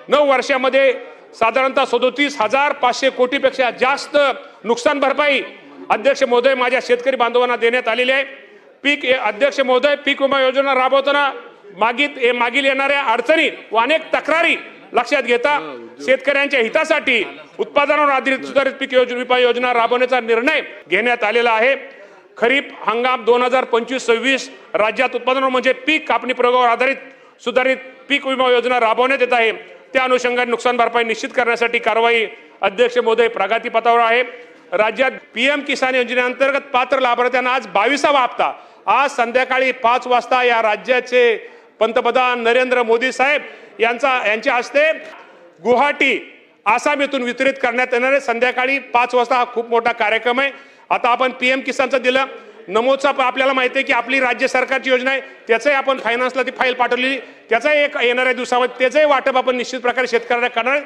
9 वर्षामध्ये साधारणतः 37,500 कोटीपेक्षा जास्त नुकसान भरपाई अध्यक्ष महोदय माझ्या शेतकरी बांधवांना देण्यात आलेली आहे। अध्यक्ष महोदय पीक विमा योजना राबवताना मागील येणाऱ्या अडचणी व अनेक तक्रारी लक्षात घेता शेतकऱ्यांच्या हितासाठी उत्पादनावर आधारित सुधारित पीक विमा योजना राबवण्याचा निर्णय घेण्यात आलेला आहे। खरीप हंगाम 2025-26 राज्यात उत्पादनावर म्हणजे पीक कापणी प्रयोगावर आधारित सुधारित पीक विमा योजना राबवण्यात येत आहे। त्या अनुषंगाने नुकसान भरपाई निश्चित करण्यासाठी कारवाई अध्यक्ष महोदय प्रगतीपथावर आहे। राज्यात पीएम किसान योजनेअंतर्गत पात्र लाभार्थ्यांना आज 22वा हप्ता आज संध्याकाळी 5 वाजता या राज्याचे पंतप्रधान नरेंद्र मोदी साहेब यांच्या हस्ते गुवाहाटी आसाम येथून वितरित करण्यात येणार आहे। संध्याकाळी 5 वाजता हा खूप मोठा कार्यक्रम आहे। आता आपण पीएम किसानचं दिलं, नमोचा आपल्याला माहिती आहे की आपली राज्य सरकारची योजना आहे, त्याचंही आपण फायनान्सला ती फाईल पाठवलेली, त्याचाही एक येणाऱ्या दिवसामध्ये त्याचंही वाटप आपण निश्चित प्रकारे शेतकऱ्यांना करणार आहे।